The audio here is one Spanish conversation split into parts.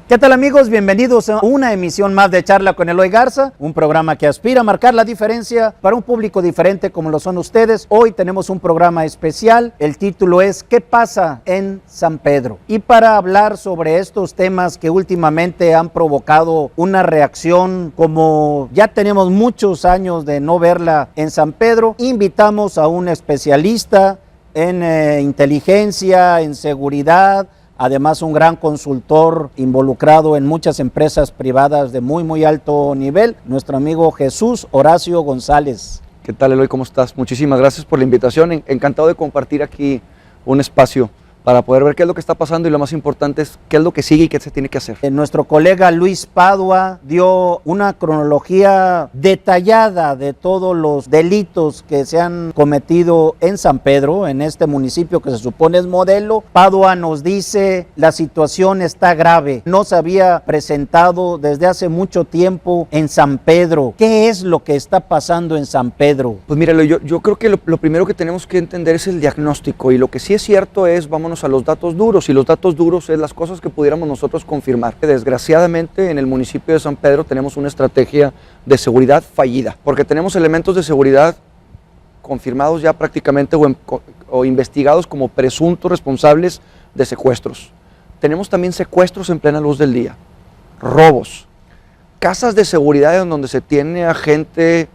¿Qué tal, amigos? Bienvenidos a una emisión más de Charla con Eloy Garza, un programa que aspira a marcar la diferencia para un público diferente como lo son ustedes. Hoy tenemos un programa especial, el título es ¿Qué pasa en San Pedro? Y para hablar sobre estos temas que últimamente han provocado una reacción, como ya tenemos muchos años de no verla en San Pedro, invitamos a un especialista en inteligencia, en seguridad, además un gran consultor involucrado en muchas empresas privadas de muy alto nivel, nuestro amigo Jesús Horacio González. ¿Qué tal, Eloy? ¿Cómo estás? Muchísimas gracias por la invitación. Encantado de compartir aquí un espacio para poder ver qué es lo que está pasando y lo más importante es qué es lo que sigue y qué se tiene que hacer. Nuestro colega Luis Padua dio una cronología detallada de todos los delitos que se han cometido en San Pedro, en este municipio que se supone es modelo. Padua nos dice, la situación está grave, no se había presentado desde hace mucho tiempo en San Pedro. ¿Qué es lo que está pasando en San Pedro? Pues mira, yo creo que lo primero que tenemos que entender es el diagnóstico, y lo que sí es cierto es, vámonos a los datos duros, y los datos duros es las cosas que pudiéramos nosotros confirmar. Desgraciadamente en el municipio de San Pedro tenemos una estrategia de seguridad fallida, porque tenemos elementos de seguridad confirmados ya prácticamente o investigados como presuntos responsables de secuestros. Tenemos también secuestros en plena luz del día, robos, casas de seguridad en donde se tiene a gente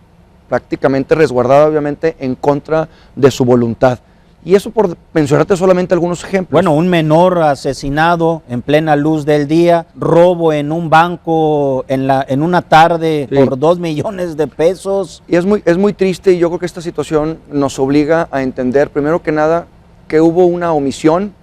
prácticamente resguardada, obviamente en contra de su voluntad. Y eso por mencionarte solamente algunos ejemplos. Bueno, un menor asesinado en plena luz del día, robo en un banco en una tarde, sí, por 2 millones de pesos. Y es muy triste, y yo creo que esta situación nos obliga a entender, primero que nada, que hubo una omisión,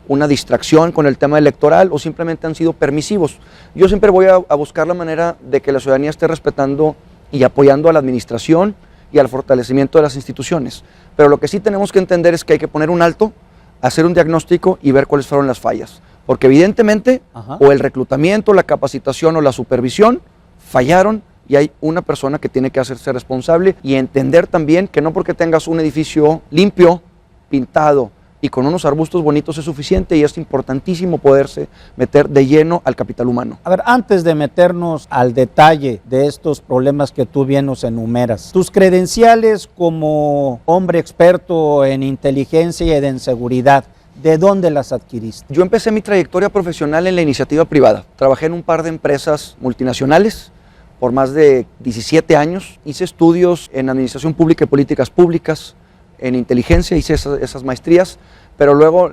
una distracción con el tema electoral, o simplemente han sido permisivos. Yo siempre voy a buscar la manera de que la ciudadanía esté respetando y apoyando a la administración y al fortalecimiento de las instituciones. Pero lo que sí tenemos que entender es que hay que poner un alto, hacer un diagnóstico y ver cuáles fueron las fallas. Porque evidentemente, o el reclutamiento, la capacitación o la supervisión fallaron, y hay una persona que tiene que hacerse responsable, y entender también que no porque tengas un edificio limpio, pintado y con unos arbustos bonitos es suficiente, y es importantísimo poderse meter de lleno al capital humano. A ver, antes de meternos al detalle de estos problemas que tú bien nos enumeras, tus credenciales como hombre experto en inteligencia y en seguridad, ¿de dónde las adquiriste? Yo empecé mi trayectoria profesional en la iniciativa privada. Trabajé en un par de empresas multinacionales por más de 17 años. Hice estudios en administración pública y políticas públicas, en inteligencia, hice esas maestrías, pero luego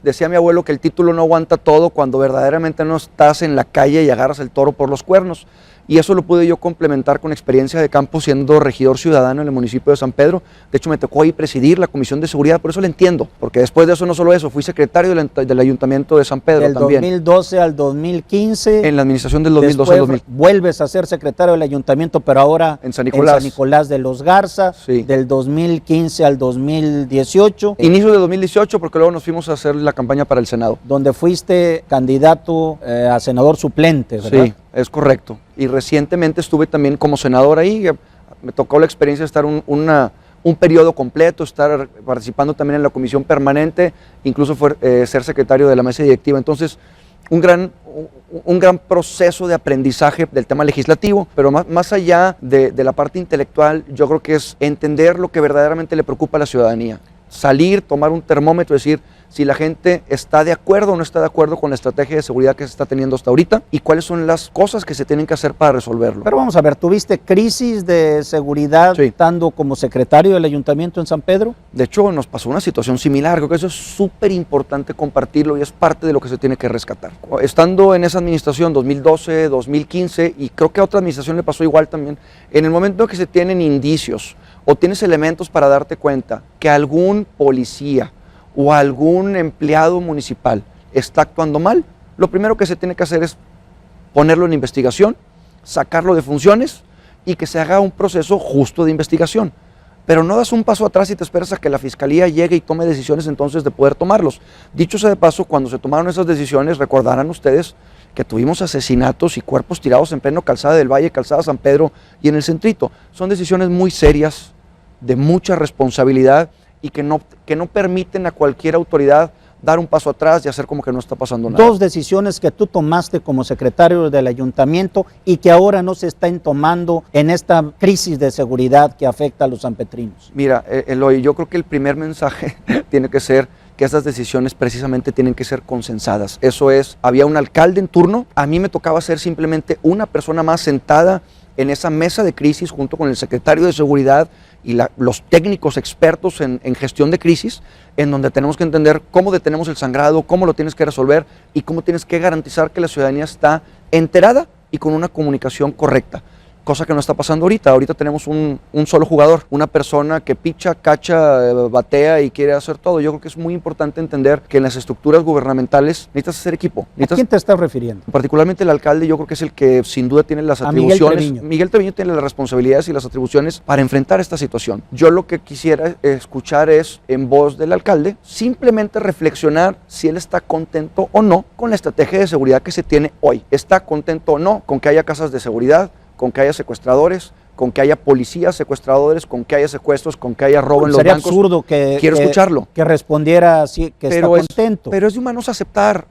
decía mi abuelo que el título no aguanta todo cuando verdaderamente no estás en la calle y agarras el toro por los cuernos. Y eso lo pude yo complementar con experiencia de campo siendo regidor ciudadano en el municipio de San Pedro. De hecho, me tocó ahí presidir la Comisión de Seguridad, por eso lo entiendo, porque después de eso, no solo eso, fui secretario del Ayuntamiento de San Pedro del también. Del 2012 al 2015. En la administración del 2012 al 2015. Vuelves a ser secretario del Ayuntamiento, pero ahora en San Nicolás de los Garza, sí, del 2015 al 2018. Inicio de 2018, porque luego nos fuimos a hacer la campaña para el Senado. Donde fuiste candidato a senador suplente, ¿verdad? Sí, es correcto. Y recientemente estuve también como senador ahí. Me tocó la experiencia de estar un periodo completo, estar participando también en la comisión permanente, incluso ser secretario de la mesa directiva. Entonces, un gran proceso de aprendizaje del tema legislativo, pero más allá de la parte intelectual, yo creo que es entender lo que verdaderamente le preocupa a la ciudadanía. Salir, tomar un termómetro, decir si la gente está de acuerdo o no está de acuerdo con la estrategia de seguridad que se está teniendo hasta ahorita y cuáles son las cosas que se tienen que hacer para resolverlo. Pero vamos a ver, ¿tuviste crisis de seguridad, sí, estando como secretario del Ayuntamiento en San Pedro? De hecho, nos pasó una situación similar. Creo que eso es súper importante compartirlo y es parte de lo que se tiene que rescatar. Estando en esa administración 2012, 2015, y creo que a otra administración le pasó igual también, en el momento en que se tienen indicios o tienes elementos para darte cuenta que algún policía o algún empleado municipal está actuando mal, lo primero que se tiene que hacer es ponerlo en investigación, sacarlo de funciones y que se haga un proceso justo de investigación. Pero no das un paso atrás y te esperas a que la fiscalía llegue y tome decisiones entonces de poder tomarlos. Dicho sea de paso, cuando se tomaron esas decisiones, recordarán ustedes que tuvimos asesinatos y cuerpos tirados en pleno Calzada del Valle, Calzada San Pedro y en el Centrito. Son decisiones muy serias, de mucha responsabilidad, y que no permiten a cualquier autoridad dar un paso atrás y hacer como que no está pasando nada. Dos decisiones que tú tomaste como secretario del ayuntamiento y que ahora no se están tomando en esta crisis de seguridad que afecta a los sanpetrinos. Mira, Eloy, yo creo que el primer mensaje tiene que ser que esas decisiones precisamente tienen que ser consensadas. Eso es, había un alcalde en turno, a mí me tocaba ser simplemente una persona más sentada en esa mesa de crisis junto con el secretario de Seguridad y los técnicos expertos en gestión de crisis, en donde tenemos que entender cómo detenemos el sangrado, cómo lo tienes que resolver y cómo tienes que garantizar que la ciudadanía está enterada y con una comunicación correcta. Cosa que no está pasando ahorita. Ahorita tenemos un solo jugador, una persona que picha, cacha, batea y quiere hacer todo. Yo creo que es muy importante entender que en las estructuras gubernamentales necesitas hacer equipo. ¿A quién te estás refiriendo? Particularmente el alcalde, yo creo que es el que sin duda tiene las atribuciones. Miguel Treviño tiene las responsabilidades y las atribuciones para enfrentar esta situación. Yo lo que quisiera escuchar es, en voz del alcalde, simplemente reflexionar si él está contento o no con la estrategia de seguridad que se tiene hoy. ¿Está contento o no con que haya casas de seguridad, con que haya secuestradores, con que haya policías secuestradores, con que haya secuestros, con que haya robo en los bancos? Sería absurdo quiero escucharlo. Que respondiera así, que está contento. Pero es de humanos aceptar,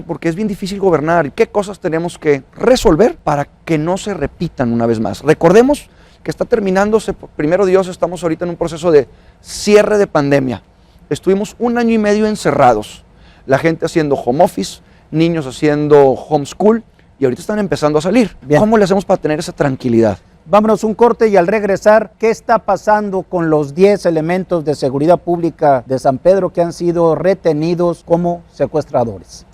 porque es bien difícil gobernar. ¿Y qué cosas tenemos que resolver para que no se repitan una vez más? Recordemos que está terminándose, primero Dios, estamos ahorita en un proceso de cierre de pandemia. Estuvimos 1 año y medio encerrados, la gente haciendo home office, niños haciendo homeschool, y ahorita están empezando a salir. Bien. ¿Cómo le hacemos para tener esa tranquilidad? Vámonos un corte y al regresar, ¿qué está pasando con los 10 elementos de seguridad pública de San Pedro que han sido retenidos como secuestradores?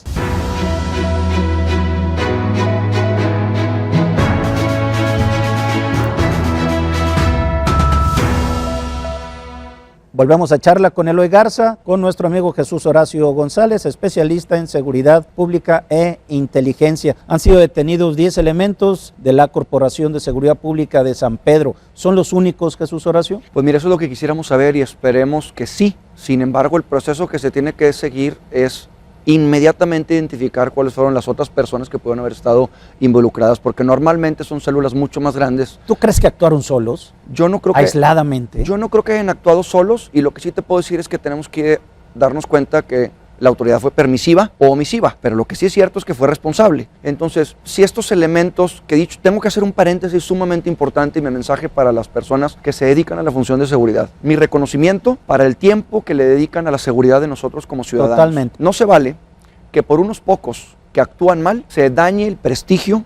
Volvemos a charla con Eloy Garza, con nuestro amigo Jesús Horacio González, especialista en seguridad pública e inteligencia. Han sido detenidos 10 elementos de la Corporación de Seguridad Pública de San Pedro. ¿Son los únicos, Jesús Horacio? Pues mira, eso es lo que quisiéramos saber y esperemos que sí. Sin embargo, el proceso que se tiene que seguir es inmediatamente identificar cuáles fueron las otras personas que pueden haber estado involucradas, porque normalmente son células mucho más grandes. ¿Tú crees que actuaron solos? Yo no creo que aisladamente. Yo no creo que hayan actuado solos, y lo que sí te puedo decir es que tenemos que darnos cuenta que la autoridad fue permisiva o omisiva, pero lo que sí es cierto es que fue responsable. Entonces, si estos elementos que he dicho, tengo que hacer un paréntesis sumamente importante y mi mensaje para las personas que se dedican a la función de seguridad. Mi reconocimiento para el tiempo que le dedican a la seguridad de nosotros como ciudadanos. Totalmente. No se vale que por unos pocos que actúan mal se dañe el prestigio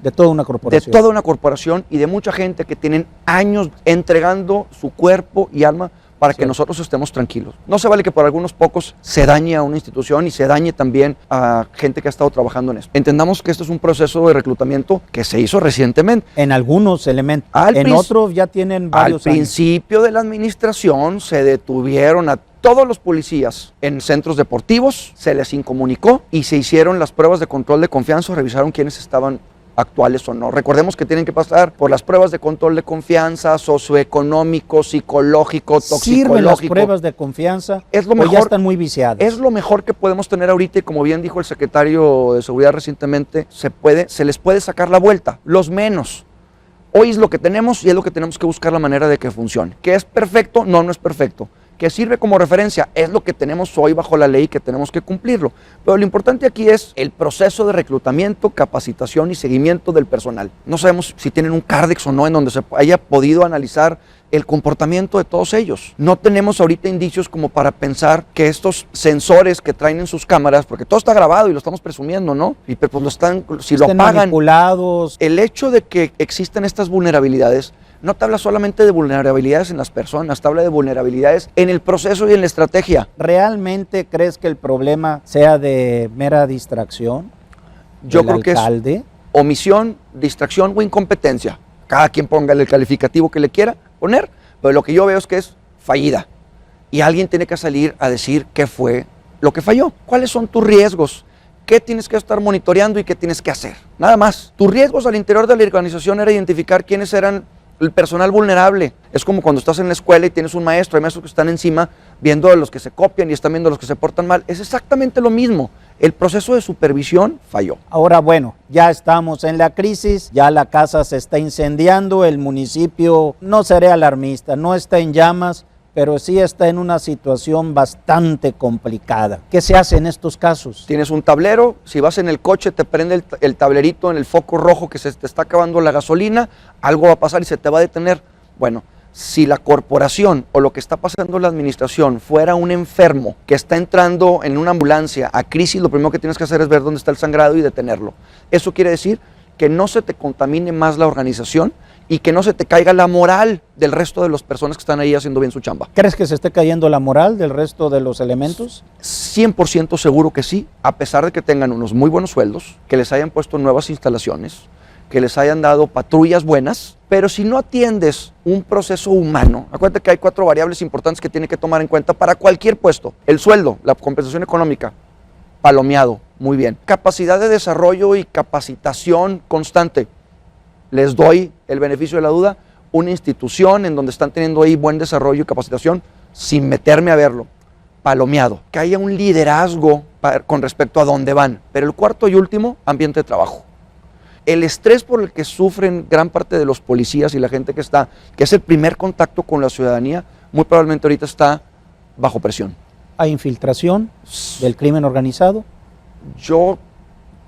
de toda una corporación. De toda una corporación y de mucha gente que tienen años entregando su cuerpo y alma para que nosotros estemos tranquilos. No se vale que por algunos pocos se dañe a una institución y se dañe también a gente que ha estado trabajando en esto. Entendamos que esto es un proceso de reclutamiento que se hizo recientemente. En algunos elementos, en otros ya tienen varios años. Al principio de la administración se detuvieron a todos los policías en centros deportivos, se les incomunicó y se hicieron las pruebas de control de confianza, revisaron quiénes estaban actuales o no. Recordemos que tienen que pasar por las pruebas de control de confianza, socioeconómico, psicológico, toxicológico. ¿Sirven las pruebas de confianza? Es lo mejor, ya están muy viciadas. Es lo mejor que podemos tener ahorita y como bien dijo el secretario de Seguridad recientemente, se les puede sacar la vuelta, los menos. Hoy es lo que tenemos y es lo que tenemos que buscar la manera de que funcione. ¿Que es perfecto? No, no es perfecto. ¿Que sirve como referencia? Es lo que tenemos hoy bajo la ley que tenemos que cumplirlo. Pero lo importante aquí es el proceso de reclutamiento, capacitación y seguimiento del personal. No sabemos si tienen un Cardex o no en donde se haya podido analizar el comportamiento de todos ellos. No tenemos ahorita indicios como para pensar que estos sensores que traen en sus cámaras, porque todo está grabado y lo estamos presumiendo, ¿no? Y pues lo están, si lo apagan, manipulados. El hecho de que existen estas vulnerabilidades no te habla solamente de vulnerabilidades en las personas, te habla de vulnerabilidades en el proceso y en la estrategia. ¿Realmente crees que el problema sea de mera distracción? Yo creo que es omisión, distracción o incompetencia. Cada quien ponga el calificativo que le quiera poner, pero lo que yo veo es que es fallida. Y alguien tiene que salir a decir qué fue lo que falló. ¿Cuáles son tus riesgos? ¿Qué tienes que estar monitoreando y qué tienes que hacer? Nada más. Tus riesgos al interior de la organización era identificar quiénes eran el personal vulnerable. Es como cuando estás en la escuela y tienes un maestro, hay maestros que están encima viendo a los que se copian y están viendo a los que se portan mal. Es exactamente lo mismo. El proceso de supervisión falló. Ahora, bueno, ya estamos en la crisis, ya la casa se está incendiando, el municipio, no seré alarmista, no está en llamas, pero sí está en una situación bastante complicada. ¿Qué se hace en estos casos? Tienes un tablero, si vas en el coche te prende el tablerito en el foco rojo que se te está acabando la gasolina, algo va a pasar y se te va a detener. Bueno, si la corporación o lo que está pasando en la administración fuera un enfermo que está entrando en una ambulancia a crisis, lo primero que tienes que hacer es ver dónde está el sangrado y detenerlo. Eso quiere decir que no se te contamine más la organización y que no se te caiga la moral del resto de las personas que están ahí haciendo bien su chamba. ¿Crees que se esté cayendo la moral del resto de los elementos? 100% seguro que sí, a pesar de que tengan unos muy buenos sueldos, que les hayan puesto nuevas instalaciones, que les hayan dado patrullas buenas, pero si no atiendes un proceso humano, acuérdate que hay 4 variables importantes que tiene que tomar en cuenta para cualquier puesto. El sueldo, la compensación económica, palomeado, muy bien. Capacidad de desarrollo y capacitación constante. Les doy el beneficio de la duda, una institución en donde están teniendo ahí buen desarrollo y capacitación, sin meterme a verlo, palomeado. Que haya un liderazgo con respecto a dónde van. Pero el cuarto y último, ambiente de trabajo. El estrés por el que sufren gran parte de los policías y la gente que está, que es el primer contacto con la ciudadanía, muy probablemente ahorita está bajo presión. ¿Hay infiltración del crimen organizado? Yo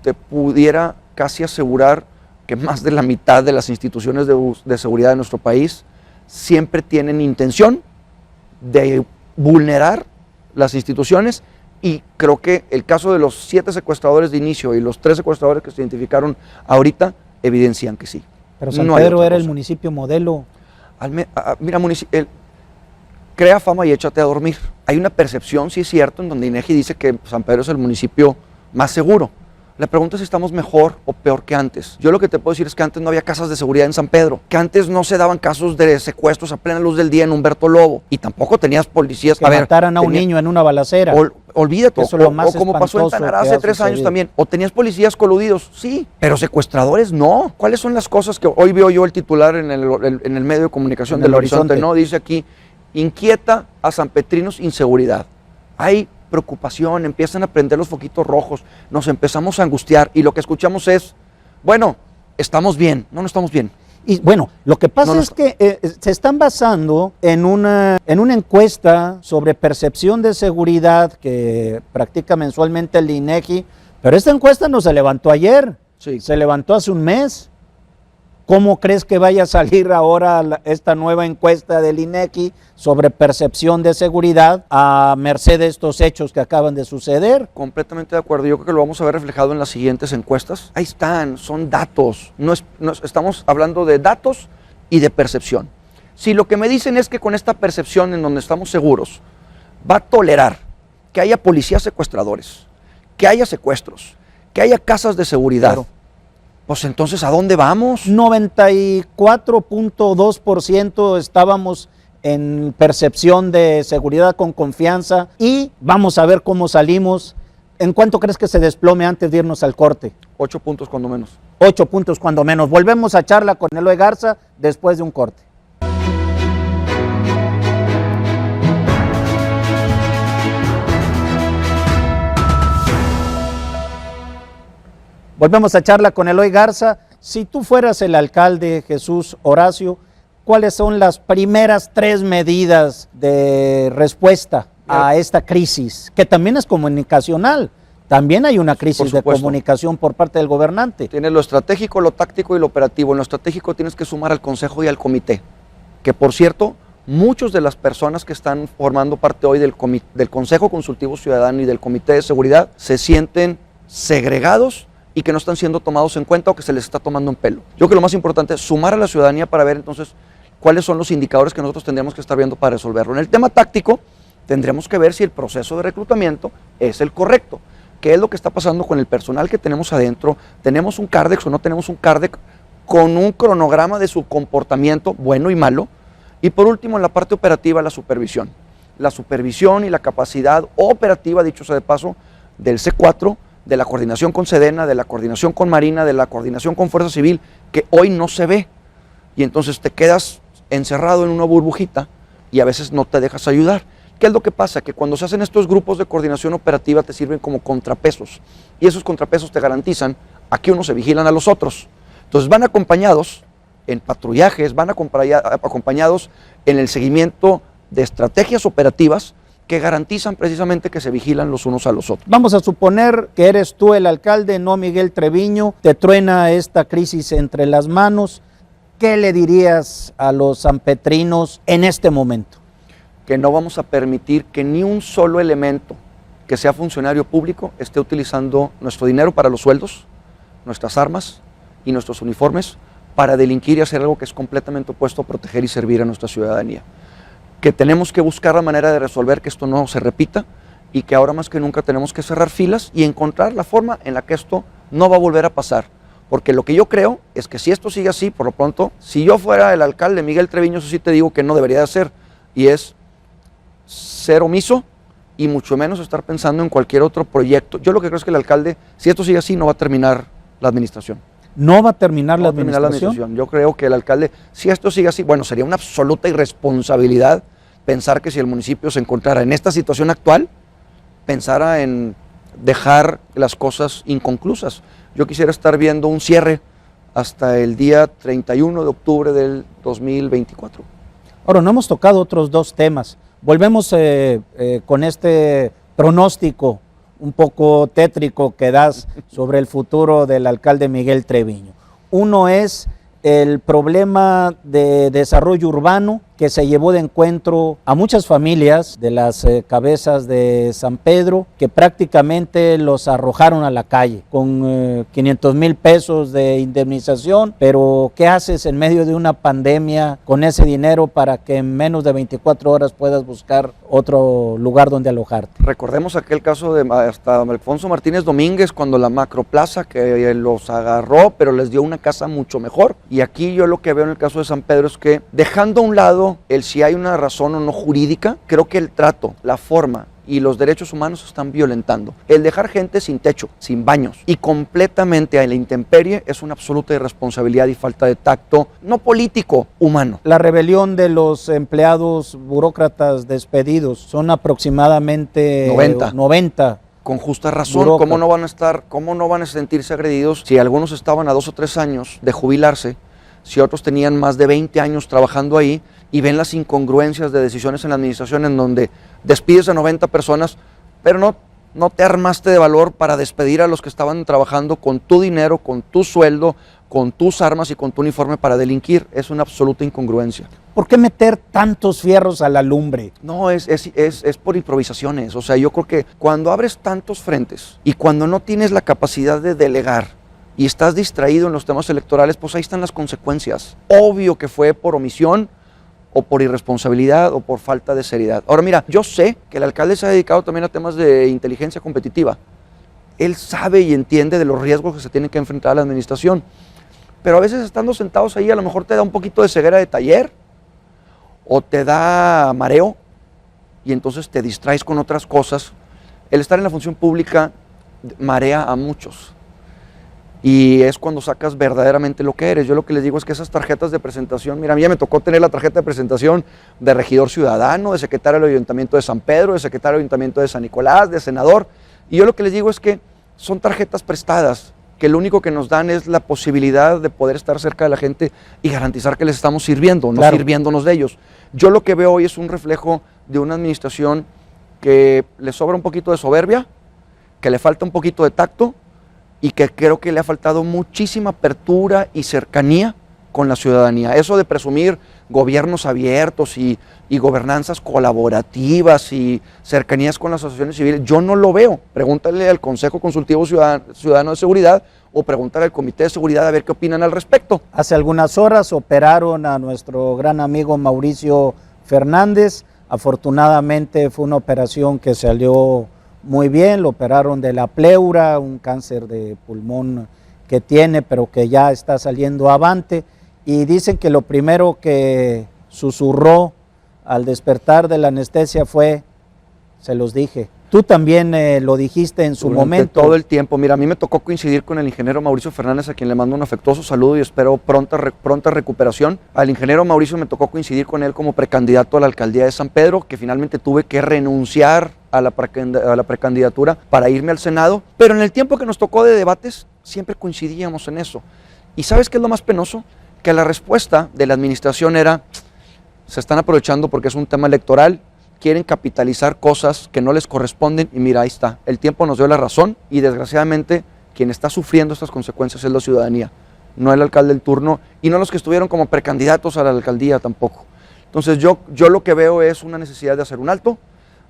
te pudiera casi asegurar que más de la mitad de las instituciones de seguridad de nuestro país siempre tienen intención de vulnerar las instituciones, y creo que el caso de los 7 secuestradores de inicio y los 3 secuestradores que se identificaron ahorita evidencian que sí. Pero San Pedro era el municipio modelo. Mira, crea fama y échate a dormir. Hay una percepción, sí es cierto, en donde INEGI dice que San Pedro es el municipio más seguro. La pregunta es si estamos mejor o peor que antes. Yo lo que te puedo decir es que antes no había casas de seguridad en San Pedro, que antes no se daban casos de secuestros a plena luz del día en Humberto Lobo, y tampoco tenías policías que mataran a un niño en una balacera. Olvídate, eso es lo más o como pasó en Tanara hace 3 años también, o tenías policías coludidos, sí, pero secuestradores no. ¿Cuáles son las cosas que hoy veo yo el titular en el medio de comunicación del Horizonte? No, dice aquí, inquieta a sanpetrinos inseguridad. Hay preocupación, empiezan a prender los foquitos rojos, nos empezamos a angustiar y lo que escuchamos es, bueno, estamos bien. No estamos bien. Y bueno, lo que pasa es que se están basando en una encuesta sobre percepción de seguridad que practica mensualmente el INEGI, pero esta encuesta no se levantó ayer, sí. Se levantó hace un mes. ¿Cómo crees que vaya a salir ahora esta nueva encuesta del INEGI sobre percepción de seguridad a merced de estos hechos que acaban de suceder? Completamente de acuerdo. Yo creo que lo vamos a ver reflejado en las siguientes encuestas. Ahí están, son datos. Estamos hablando de datos y de percepción. Si lo que me dicen es que con esta percepción en donde estamos seguros, va a tolerar que haya policías secuestradores, que haya secuestros, que haya casas de seguridad, claro. Pues entonces, ¿a dónde vamos? 94.2% estábamos en percepción de seguridad con confianza y vamos a ver cómo salimos. ¿En cuánto crees que se desplome antes de irnos al corte? 8 puntos cuando menos. 8 puntos cuando menos. Volvemos a charla con Eloy Garza después de un corte. Volvemos a charla con Eloy Garza. Si tú fueras el alcalde, Jesús Horacio, ¿cuáles son las primeras 3 medidas de respuesta a esta crisis? Que también es comunicacional. También hay una crisis de comunicación por parte del gobernante. Tienes lo estratégico, lo táctico y lo operativo. En lo estratégico tienes que sumar al consejo y al comité. Que por cierto, muchos de las personas que están formando parte hoy del Consejo Consultivo Ciudadano y del Comité de Seguridad se sienten segregados y que no están siendo tomados en cuenta o que se les está tomando en pelo. Yo creo que lo más importante es sumar a la ciudadanía para ver entonces cuáles son los indicadores que nosotros tendríamos que estar viendo para resolverlo. En el tema táctico, tendremos que ver si el proceso de reclutamiento es el correcto. ¿Qué es lo que está pasando con el personal que tenemos adentro? ¿Tenemos un CARDEX o no tenemos un CARDEX con un cronograma de su comportamiento, bueno y malo? Y por último, en la parte operativa, la supervisión. La supervisión y la capacidad operativa, dicho sea de paso, del C4, de la coordinación con Sedena, de la coordinación con Marina, de la coordinación con Fuerza Civil, que hoy no se ve. Y entonces te quedas encerrado en una burbujita y a veces no te dejas ayudar. ¿Qué es lo que pasa? Que cuando se hacen estos grupos de coordinación operativa te sirven como contrapesos. Y esos contrapesos te garantizan a que unos se vigilan a los otros. Entonces van acompañados en patrullajes, van acompañados en el seguimiento de estrategias operativas que garantizan precisamente que se vigilan los unos a los otros. Vamos a suponer que eres tú el alcalde, no Miguel Treviño, te truena esta crisis entre las manos. ¿Qué le dirías a los sanpetrinos en este momento? Que no vamos a permitir que ni un solo elemento que sea funcionario público esté utilizando nuestro dinero para los sueldos, nuestras armas y nuestros uniformes para delinquir y hacer algo que es completamente opuesto a proteger y servir a nuestra ciudadanía. Que tenemos que buscar la manera de resolver que esto no se repita y que ahora más que nunca tenemos que cerrar filas y encontrar la forma en la que esto no va a volver a pasar. Porque lo que yo creo es que si esto sigue así, por lo pronto, si yo fuera el alcalde Miguel Treviño, eso sí te digo que no debería de hacer, y es ser omiso y mucho menos estar pensando en cualquier otro proyecto. Yo lo que creo es que el alcalde, si esto sigue así, no va a terminar la administración. ¿No va a terminar la administración? Yo creo que el alcalde, si esto sigue así, bueno, sería una absoluta irresponsabilidad pensar que si el municipio se encontrara en esta situación actual, pensara en dejar las cosas inconclusas. Yo quisiera estar viendo un cierre hasta el día 31 de octubre del 2024. Ahora, no hemos tocado otros dos temas. Volvemos con este pronóstico un poco tétrico que das sobre el futuro del alcalde Miguel Treviño. Uno es el problema de desarrollo urbano que se llevó de encuentro a muchas familias de las cabezas de San Pedro, que prácticamente los arrojaron a la calle con 500,000 pesos de indemnización, pero ¿qué haces en medio de una pandemia con ese dinero para que en menos de 24 horas puedas buscar otro lugar donde alojarte? Recordemos aquel caso de hasta Alfonso Martínez Domínguez, cuando la Macroplaza que los agarró, pero les dio una casa mucho mejor. Y aquí yo lo que veo en el caso de San Pedro es que, dejando a un lado el si hay una razón o no jurídica, creo que el trato, la forma y los derechos humanos se están violentando. El dejar gente sin techo, sin baños y completamente a la intemperie es una absoluta irresponsabilidad y falta de tacto, no político, humano. La rebelión de los empleados burócratas despedidos son aproximadamente 90. Con justa razón, ¿cómo no van a sentirse agredidos si algunos estaban a 2 o 3 años de jubilarse, si otros tenían más de 20 años trabajando ahí y ven las incongruencias de decisiones en la administración en donde despides a 90 personas, pero no te armaste de valor para despedir a los que estaban trabajando con tu dinero, con tu sueldo, con tus armas y con tu uniforme para delinquir? Es una absoluta incongruencia. ¿Por qué meter tantos fierros a la lumbre? No, es por improvisaciones. O sea, yo creo que cuando abres tantos frentes y cuando no tienes la capacidad de delegar y estás distraído en los temas electorales, pues ahí están las consecuencias. Obvio que fue por omisión o por irresponsabilidad o por falta de seriedad. Ahora mira, yo sé que el alcalde se ha dedicado también a temas de inteligencia competitiva. Él sabe y entiende de los riesgos que se tienen que enfrentar a la administración, pero a veces estando sentados ahí a lo mejor te da un poquito de ceguera de taller o te da mareo y entonces te distraes con otras cosas. El estar en la función pública marea a muchos. Y es cuando sacas verdaderamente lo que eres. Yo lo que les digo es que esas tarjetas de presentación, mira, a mí ya me tocó tener la tarjeta de presentación de regidor ciudadano, de secretario del Ayuntamiento de San Pedro, de secretario del Ayuntamiento de San Nicolás, de senador. Y yo lo que les digo es que son tarjetas prestadas, que lo único que nos dan es la posibilidad de poder estar cerca de la gente y garantizar que les estamos sirviendo, no sirviéndonos de ellos. Yo lo que veo hoy es un reflejo de una administración que le sobra un poquito de soberbia, que le falta un poquito de tacto, y que creo que le ha faltado muchísima apertura y cercanía con la ciudadanía. Eso de presumir gobiernos abiertos y gobernanzas colaborativas y cercanías con las asociaciones civiles, yo no lo veo. Pregúntale al Consejo Consultivo Ciudadano de Seguridad o pregúntale al Comité de Seguridad a ver qué opinan al respecto. Hace algunas horas operaron a nuestro gran amigo Mauricio Fernández. Afortunadamente fue una operación que salió muy bien, lo operaron de la pleura, un cáncer de pulmón que tiene, pero que ya está saliendo avante, y dicen que lo primero que susurró al despertar de la anestesia fue, se los dije. Tú también lo dijiste en su momento. Todo el tiempo. Mira, a mí me tocó coincidir con el ingeniero Mauricio Fernández, a quien le mando un afectuoso saludo y espero pronta recuperación. Al ingeniero Mauricio me tocó coincidir con él como precandidato a la alcaldía de San Pedro, que finalmente tuve que renunciar a la precandidatura para irme al Senado. Pero en el tiempo que nos tocó de debates, siempre coincidíamos en eso. ¿Y sabes qué es lo más penoso? Que la respuesta de la administración era: se están aprovechando porque es un tema electoral, quieren capitalizar cosas que no les corresponden y mira, ahí está, el tiempo nos dio la razón y desgraciadamente quien está sufriendo estas consecuencias es la ciudadanía, no el alcalde del turno y no los que estuvieron como precandidatos a la alcaldía tampoco. Entonces yo lo que veo es una necesidad de hacer un alto,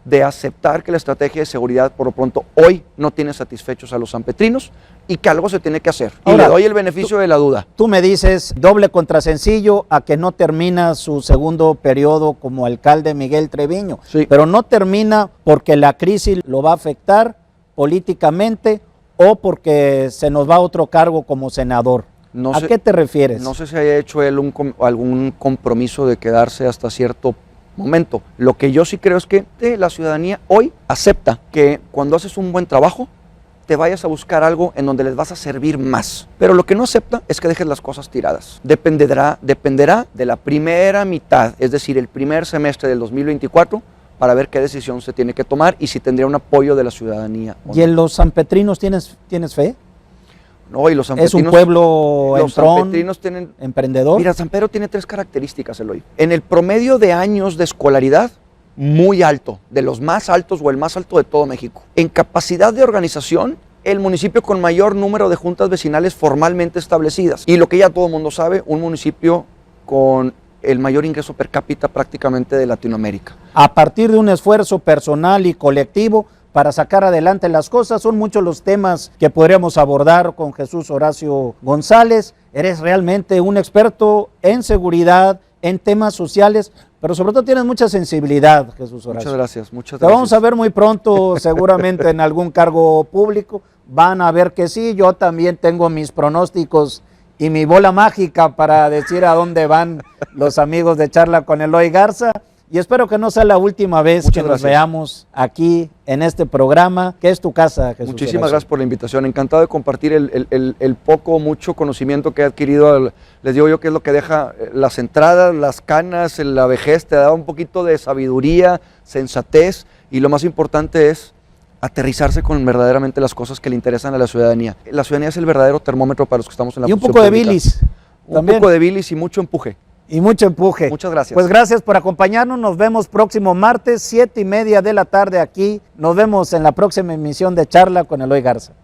de aceptar que la estrategia de seguridad por lo pronto hoy no tiene satisfechos a los sanpetrinos y que algo se tiene que hacer. Ahora, y le doy el beneficio de la duda. Tú me dices doble contra sencillo a que no termina su segundo periodo como alcalde Miguel Treviño, Sí. pero no termina porque la crisis lo va a afectar políticamente o porque se nos va a otro cargo como senador. No ¿A sé- qué te refieres? No sé si haya hecho él algún compromiso de quedarse hasta cierto momento. Lo que yo sí creo es que la ciudadanía hoy acepta que cuando haces un buen trabajo, te vayas a buscar algo en donde les vas a servir más. Pero lo que no acepta es que dejes las cosas tiradas. Dependerá de la primera mitad, es decir, el primer semestre del 2024, para ver qué decisión se tiene que tomar y si tendría un apoyo de la ciudadanía. ¿Y en los sanpetrinos tienes fe? No, y los ¿Es un sanpetrinos- pueblo los entrón, sanpetrinos tienen... emprendedor? Mira, San Pedro tiene 3 características, Eloy. En el promedio de años de escolaridad, muy alto, de los más altos o el más alto de todo México. En capacidad de organización, el municipio con mayor número de juntas vecinales formalmente establecidas. Y lo que ya todo el mundo sabe, un municipio con el mayor ingreso per cápita prácticamente de Latinoamérica. A partir de un esfuerzo personal y colectivo para sacar adelante las cosas, son muchos los temas que podríamos abordar con Jesús Horacio González. Eres realmente un experto en seguridad, en temas sociales, pero sobre todo tienes mucha sensibilidad, Jesús Horacio. Muchas gracias, muchas Te gracias. vamos a ver muy pronto, seguramente en algún cargo público. Van a ver que sí, yo también tengo mis pronósticos y mi bola mágica para decir a dónde van los amigos de Charla con Eloy Garza. Y espero que no sea la última vez Muchas que nos gracias. veamos aquí en este programa, que es tu casa, Jesús Muchísimas Horacio. gracias por la invitación. Encantado de compartir el poco o mucho conocimiento que he adquirido. Les digo yo que es lo que deja las entradas, las canas, la vejez, te da un poquito de sabiduría, sensatez y lo más importante es aterrizarse con verdaderamente las cosas que le interesan a la ciudadanía. La ciudadanía es el verdadero termómetro para los que estamos en la Y un función poco de pública. bilis Un también. poco de bilis y mucho empuje. Y mucho empuje. Muchas gracias. Pues gracias por acompañarnos. Nos vemos próximo martes, 7:30 de la tarde aquí. Nos vemos en la próxima emisión de Charla con Eloy Garza.